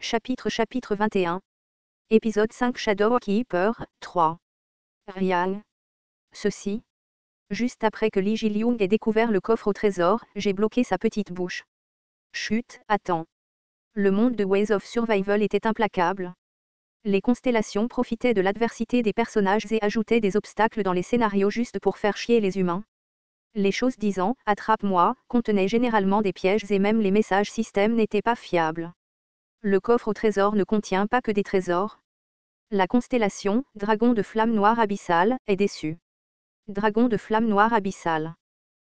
Chapitre 21. Épisode 5 Shadow Keeper, 3. Riang. Ceci. Juste après que Lee Ji-Lyung ait découvert le coffre au trésor, j'ai bloqué sa petite bouche. Chut, attends. Le monde de Ways of Survival était implacable. Les constellations profitaient de l'adversité des personnages et ajoutaient des obstacles dans les scénarios juste pour faire chier les humains. Les choses disant « attrape-moi » contenaient généralement des pièges et même les messages système n'étaient pas fiables. Le coffre au trésor ne contient pas que des trésors. La constellation, dragon de flamme noire abyssale, est déçue. Dragon de flamme noire abyssale.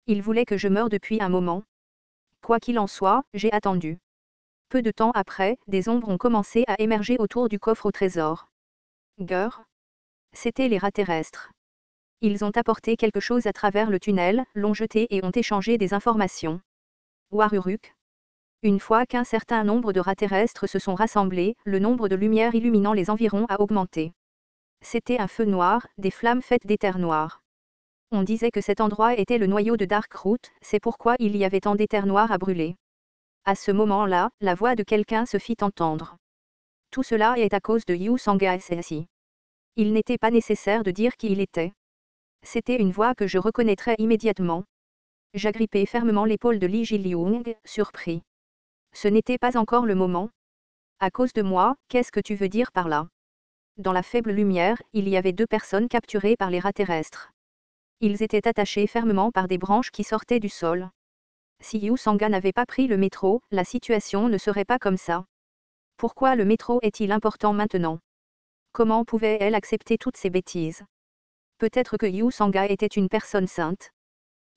Il voulait que je meure depuis un moment. Quoi qu'il en soit, j'ai attendu. Peu de temps après, des ombres ont commencé à émerger autour du coffre au trésor. Geur. C'étaient les rats terrestres. Ils ont apporté quelque chose à travers le tunnel, l'ont jeté et ont échangé des informations. Waruruk. Une fois qu'un certain nombre de rats terrestres se sont rassemblés, le nombre de lumières illuminant les environs a augmenté. C'était un feu noir, des flammes faites d'éther noir. On disait que cet endroit était le noyau de Darkroot, c'est pourquoi il y avait tant d'éther noir à brûler. À ce moment-là, la voix de quelqu'un se fit entendre. Tout cela est à cause de Yu Sanga SSI. Il n'était pas nécessaire de dire qui il était. C'était une voix que je reconnaîtrais immédiatement. J'agrippai fermement l'épaule de Lee Ji-Lyung, surpris. Ce n'était pas encore le moment. À cause de moi, qu'est-ce que tu veux dire par là? Dans la faible lumière, il y avait deux personnes capturées par les rats terrestres. Ils étaient attachés fermement par des branches qui sortaient du sol. Si Yu Sanga n'avait pas pris le métro, la situation ne serait pas comme ça. Pourquoi le métro est-il important maintenant? Comment pouvait-elle accepter toutes ces bêtises? Peut-être que Yu Sanga était une personne sainte.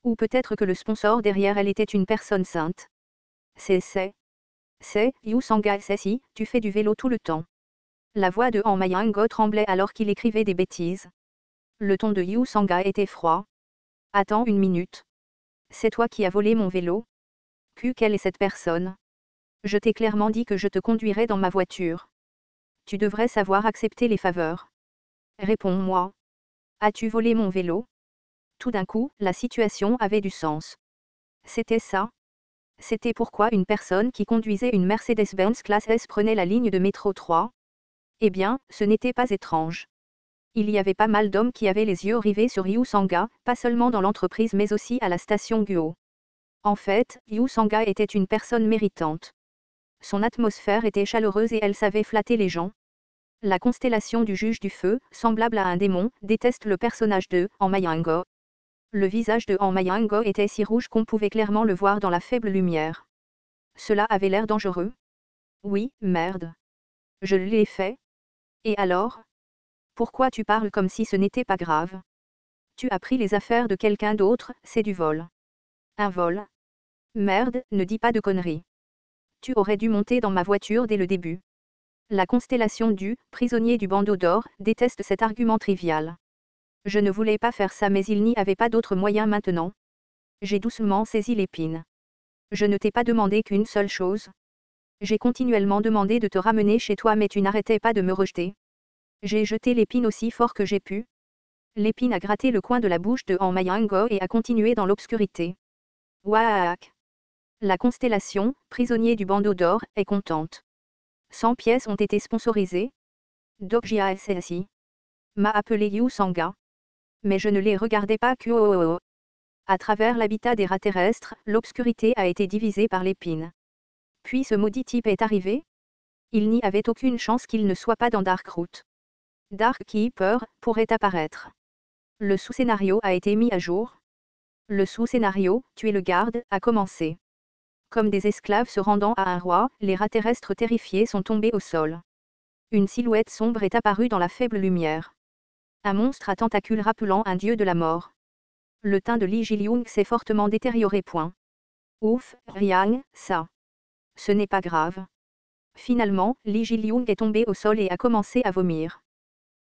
Ou peut-être que le sponsor derrière elle était une personne sainte. C'est, Yu Sanga SSI, tu fais du vélo tout le temps. La voix de Han Mayango tremblait alors qu'il écrivait des bêtises. Le ton de Yu Sanga était froid. Attends une minute. C'est toi qui as volé mon vélo? Quelle est cette personne? Je t'ai clairement dit que je te conduirais dans ma voiture. Tu devrais savoir accepter les faveurs. Réponds-moi. As-tu volé mon vélo? Tout d'un coup, la situation avait du sens. C'était ça. C'était pourquoi une personne qui conduisait une Mercedes-Benz classe S prenait la ligne de métro 3. Eh bien, ce n'était pas étrange. Il y avait pas mal d'hommes qui avaient les yeux rivés sur Yu Sanga, pas seulement dans l'entreprise mais aussi à la station Guo. En fait, Yu Sanga était une personne méritante. Son atmosphère était chaleureuse et elle savait flatter les gens. La constellation du juge du feu, semblable à un démon, déteste le personnage de Han Mayango. Le visage de Han Mayango était si rouge qu'on pouvait clairement le voir dans la faible lumière. Cela avait l'air dangereux. Oui, merde. Je l'ai fait. Et alors? Pourquoi tu parles comme si ce n'était pas grave? Tu as pris les affaires de quelqu'un d'autre, c'est du vol. Un vol? Merde, ne dis pas de conneries. Tu aurais dû monter dans ma voiture dès le début. La constellation du prisonnier du bandeau d'or déteste cet argument trivial. Je ne voulais pas faire ça mais il n'y avait pas d'autre moyen maintenant. J'ai doucement saisi l'épine. Je ne t'ai pas demandé qu'une seule chose. J'ai continuellement demandé de te ramener chez toi mais tu n'arrêtais pas de me rejeter. J'ai jeté l'épine aussi fort que j'ai pu. L'épine a gratté le coin de la bouche de Han Mayango et a continué dans l'obscurité. Ouaak. La constellation, prisonnier du bandeau d'or, est contente. 100 pièces ont été sponsorisées. Dokjia SSI m'a appelé Yu Sanga. Mais je ne les regardais pas que. À travers l'habitat des rats terrestres, l'obscurité a été divisée par l'épine. Puis ce maudit type est arrivé? Il n'y avait aucune chance qu'il ne soit pas dans Darkroot. Dark Keeper pourrait apparaître. Le sous-scénario a été mis à jour. Le sous-scénario, tuer le garde, a commencé. Comme des esclaves se rendant à un roi, les rats terrestres terrifiés sont tombés au sol. Une silhouette sombre est apparue dans la faible lumière. Un monstre à tentacules rappelant un dieu de la mort. Le teint de Lee Ji-Lyung s'est fortement détérioré. Ouf, Riang, ça. Ce n'est pas grave. Finalement, Lee Ji-Lyung est tombé au sol et a commencé à vomir.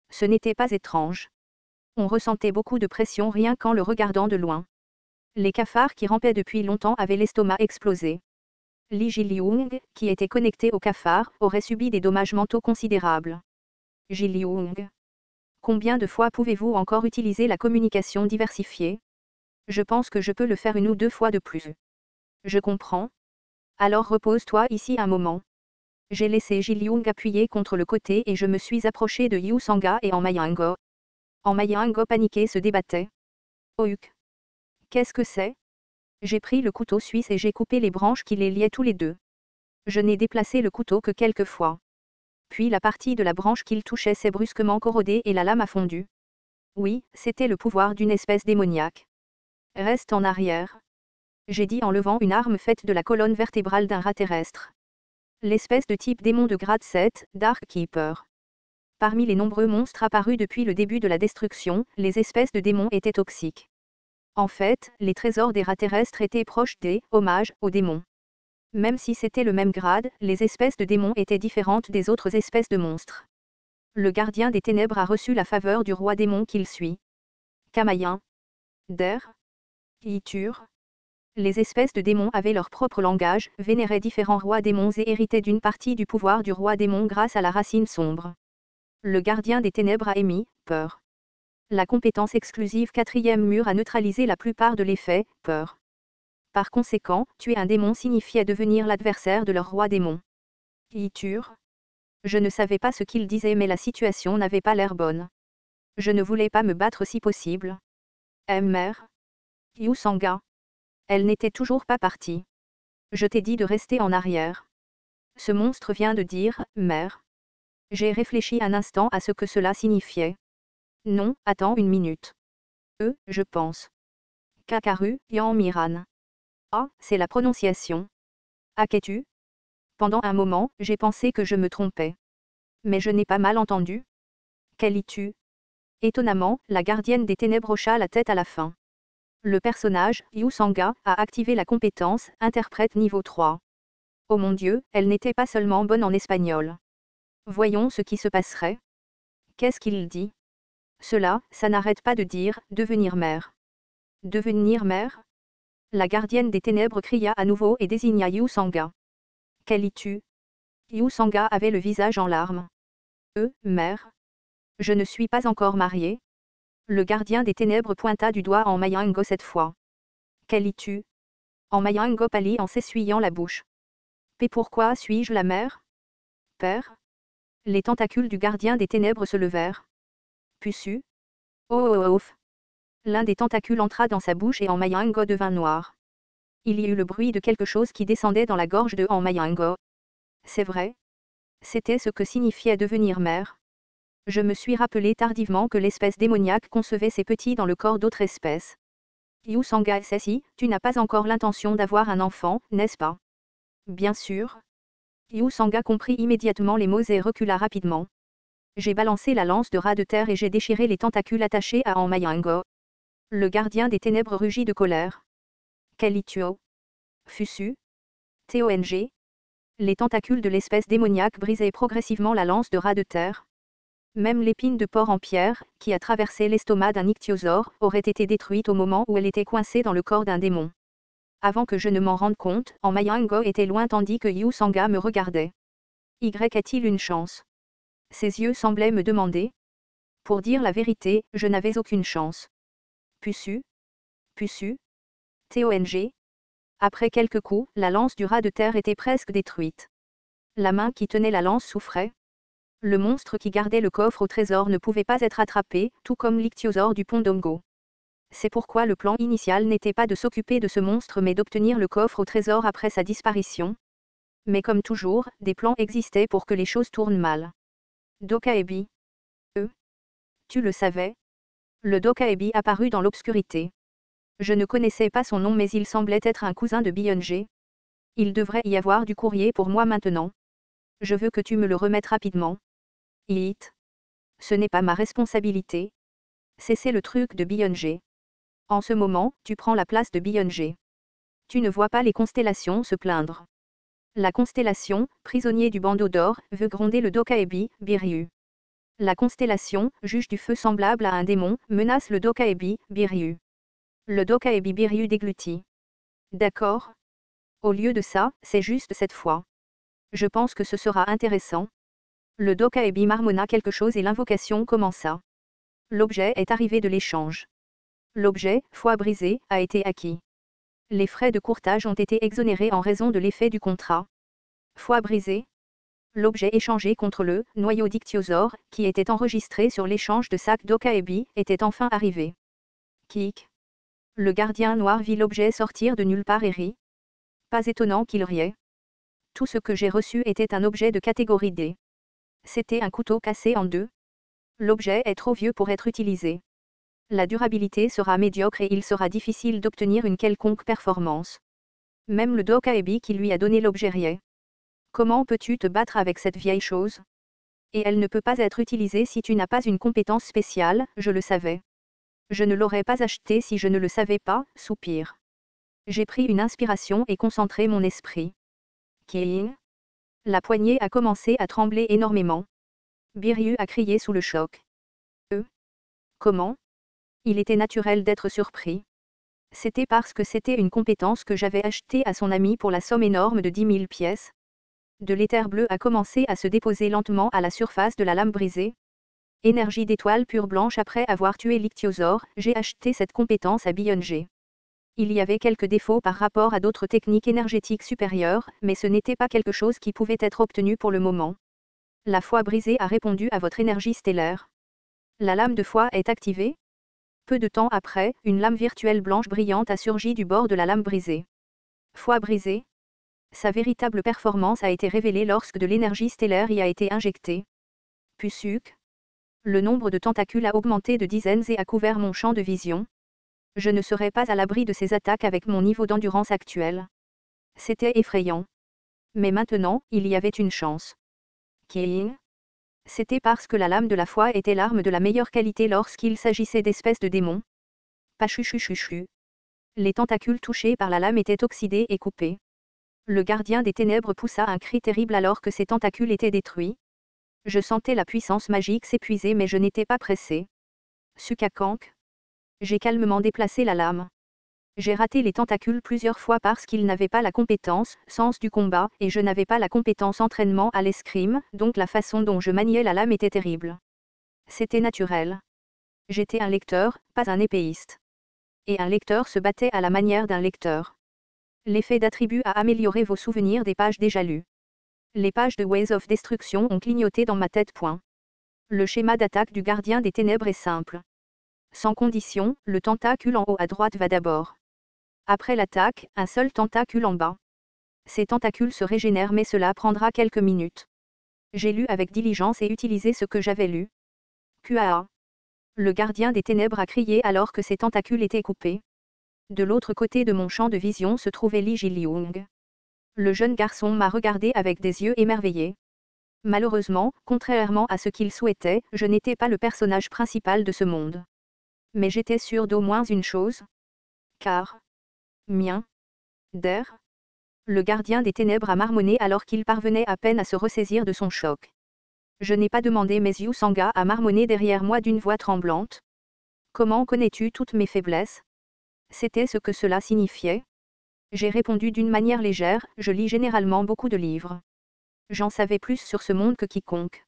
Ce n'était pas étrange. On ressentait beaucoup de pression rien qu'en le regardant de loin. Les cafards qui rampaient depuis longtemps avaient l'estomac explosé. Lee Ji-Lyung, qui était connecté au cafard, aurait subi des dommages mentaux considérables. Ji-Lyung. Combien de fois pouvez-vous encore utiliser la communication diversifiée? Je pense que je peux le faire une ou deux fois de plus. Je comprends. Alors repose-toi ici un moment. J'ai laissé Jiliung appuyé contre le côté et je me suis approché de Yu Sanga et Mayango. Mayango paniqué se débattait. Ouk. Qu'est-ce que c'est? J'ai pris le couteau suisse et j'ai coupé les branches qui les liaient tous les deux. Je n'ai déplacé le couteau que quelques fois. Puis la partie de la branche qu'il touchait s'est brusquement corrodée et la lame a fondu. Oui, c'était le pouvoir d'une espèce démoniaque. Reste en arrière. J'ai dit en levant une arme faite de la colonne vertébrale d'un rat terrestre. L'espèce de type démon de grade 7, Dark Keeper. Parmi les nombreux monstres apparus depuis le début de la destruction, les espèces de démons étaient toxiques. En fait, les trésors des rats terrestres étaient proches des hommages aux démons. Même si c'était le même grade, les espèces de démons étaient différentes des autres espèces de monstres. Le gardien des ténèbres a reçu la faveur du roi démon qu'il suit. Kamayin. Der. Itur. Les espèces de démons avaient leur propre langage, vénéraient différents rois démons et héritaient d'une partie du pouvoir du roi démon grâce à la racine sombre. Le gardien des ténèbres a émis peur. La compétence exclusive quatrième mur a neutralisé la plupart de l'effet peur. Par conséquent, tuer un démon signifiait devenir l'adversaire de leur roi démon. Itur. Je ne savais pas ce qu'il disait mais la situation n'avait pas l'air bonne. Je ne voulais pas me battre si possible. Mère. Yu Sanga. Elle n'était toujours pas partie. Je t'ai dit de rester en arrière. Ce monstre vient de dire, mère. J'ai réfléchi un instant à ce que cela signifiait. Non, attends une minute. Je pense. Kakaru, Yan Miran. Ah, c'est la prononciation. Aketu. Pendant un moment, j'ai pensé que je me trompais. Mais je n'ai pas mal entendu. Kalitu. Étonnamment, la gardienne des ténèbres hocha la tête à la fin. Le personnage, Yu Sanga, a activé la compétence interprète niveau 3. Oh mon Dieu, elle n'était pas seulement bonne en espagnol. Voyons ce qui se passerait. Qu'est-ce qu'il dit? Cela, ça n'arrête pas de dire, devenir mère. Devenir mère? La gardienne des ténèbres cria à nouveau et désigna Yu Sanga. Kalitu. Yu Sanga avait le visage en larmes. Mère? Je ne suis pas encore mariée. Le gardien des ténèbres pointa du doigt Mayango cette fois. Kalitu. Mayango pâlit en s'essuyant la bouche. Mais pourquoi suis-je la mère? Père? Les tentacules du gardien des ténèbres se levèrent. Pucu? Ouf. L'un des tentacules entra dans sa bouche et Mayango devint noir. Il y eut le bruit de quelque chose qui descendait dans la gorge de Mayango. C'est vrai? C'était ce que signifiait devenir mère. Je me suis rappelé tardivement que l'espèce démoniaque concevait ses petits dans le corps d'autres espèces. Yu Sanga SSI, tu n'as pas encore l'intention d'avoir un enfant, n'est-ce pas? Bien sûr. Yu Sanga comprit immédiatement les mots et recula rapidement. J'ai balancé la lance de rat de terre et j'ai déchiré les tentacules attachés à Mayango. Le gardien des ténèbres rugit de colère. Kalituo. Fusu. Tong. Les tentacules de l'espèce démoniaque brisaient progressivement la lance de rat de terre. Même l'épine de porc en pierre, qui a traversé l'estomac d'un ichthyosaure, aurait été détruite au moment où elle était coincée dans le corps d'un démon. Avant que je ne m'en rende compte, Mayango était loin tandis que Yu Sanga me regardait. Y a-t-il une chance? Ses yeux semblaient me demander. Pour dire la vérité, je n'avais aucune chance. Pucu. Tong. Après quelques coups, la lance du rat de terre était presque détruite. La main qui tenait la lance souffrait. Le monstre qui gardait le coffre au trésor ne pouvait pas être attrapé, tout comme l'ichthyosaure du pont d'Ongo. C'est pourquoi le plan initial n'était pas de s'occuper de ce monstre mais d'obtenir le coffre au trésor après sa disparition. Mais comme toujours, des plans existaient pour que les choses tournent mal. Dokaebi. Tu le savais? Le Dokaebi apparut dans l'obscurité. Je ne connaissais pas son nom mais il semblait être un cousin de Byung-jae. Il devrait y avoir du courrier pour moi maintenant. Je veux que tu me le remettes rapidement. Hit. Ce n'est pas ma responsabilité. C'est le truc de Byung-jae. En ce moment, tu prends la place de Byung-jae. Tu ne vois pas les constellations se plaindre. La constellation, prisonnier du bandeau d'or, veut gronder le Dokaebi, Biryu. La constellation, juge du feu semblable à un démon, menace le Dokaebi, Biryu. Le Dokaebi Biryu déglutit. D'accord. Au lieu de ça, c'est juste cette fois. Je pense que ce sera intéressant. Le Dokaebi marmonna quelque chose et l'invocation commença. L'objet est arrivé de l'échange. L'objet, foi brisée, a été acquis. Les frais de courtage ont été exonérés en raison de l'effet du contrat. Foi brisée. L'objet échangé contre le noyau d'ichthyosaure, qui était enregistré sur l'échange de sacs d'Okaebi, était enfin arrivé. Kik. Le gardien noir vit l'objet sortir de nulle part et rit. Pas étonnant qu'il riait. Tout ce que j'ai reçu était un objet de catégorie D. C'était un couteau cassé en deux. L'objet est trop vieux pour être utilisé. La durabilité sera médiocre et il sera difficile d'obtenir une quelconque performance. Même le Dokaebi qui lui a donné l'objet riait. Comment peux-tu te battre avec cette vieille chose? Et elle ne peut pas être utilisée si tu n'as pas une compétence spéciale, je le savais. Je ne l'aurais pas acheté si je ne le savais pas, soupir. J'ai pris une inspiration et concentré mon esprit. King. La poignée a commencé à trembler énormément. Biryu a crié sous le choc. Comment? Il était naturel d'être surpris. C'était parce que c'était une compétence que j'avais achetée à son ami pour la somme énorme de 10 000 pièces. De l'éther bleu a commencé à se déposer lentement à la surface de la lame brisée. Énergie d'étoile pure blanche. Après avoir tué l'ichthyosaure, j'ai acheté cette compétence à Beyonge. Il y avait quelques défauts par rapport à d'autres techniques énergétiques supérieures, mais ce n'était pas quelque chose qui pouvait être obtenu pour le moment. La foi brisée a répondu à votre énergie stellaire. La lame de foi est activée. Peu de temps après, une lame virtuelle blanche brillante a surgi du bord de la lame brisée. Foi brisée. Sa véritable performance a été révélée lorsque de l'énergie stellaire y a été injectée. Pusuc. Le nombre de tentacules a augmenté de dizaines et a couvert mon champ de vision. Je ne serais pas à l'abri de ces attaques avec mon niveau d'endurance actuel. C'était effrayant. Mais maintenant, il y avait une chance. King. C'était parce que la lame de la foi était l'arme de la meilleure qualité lorsqu'il s'agissait d'espèces de démons. Pachuchuchuchu. Les tentacules touchés par la lame étaient oxydés et coupés. Le gardien des ténèbres poussa un cri terrible alors que ses tentacules étaient détruits. Je sentais la puissance magique s'épuiser mais je n'étais pas pressé. Sukakank. J'ai calmement déplacé la lame. J'ai raté les tentacules plusieurs fois parce qu'ils n'avaient pas la compétence, sens du combat, et je n'avais pas la compétence entraînement à l'escrime, donc la façon dont je maniais la lame était terrible. C'était naturel. J'étais un lecteur, pas un épéiste. Et un lecteur se battait à la manière d'un lecteur. L'effet d'attribut a amélioré vos souvenirs des pages déjà lues. Les pages de Ways of Destruction ont clignoté dans ma tête. Le schéma d'attaque du gardien des ténèbres est simple. Sans condition, le tentacule en haut à droite va d'abord. Après l'attaque, un seul tentacule en bas. Ces tentacules se régénèrent mais cela prendra quelques minutes. J'ai lu avec diligence et utilisé ce que j'avais lu. QAA. Le gardien des ténèbres a crié alors que ses tentacules étaient coupés. De l'autre côté de mon champ de vision se trouvait Li Jiliung. Le jeune garçon m'a regardé avec des yeux émerveillés. Malheureusement, contrairement à ce qu'il souhaitait, je n'étais pas le personnage principal de ce monde. Mais j'étais sûr d'au moins une chose. Car. Mien. Der. Le gardien des ténèbres a marmonné alors qu'il parvenait à peine à se ressaisir de son choc. Je n'ai pas demandé mais Yu Sanga a marmonné derrière moi d'une voix tremblante. Comment connais-tu toutes mes faiblesses? C'était ce que cela signifiait. J'ai répondu d'une manière légère, je lis généralement beaucoup de livres. J'en savais plus sur ce monde que quiconque.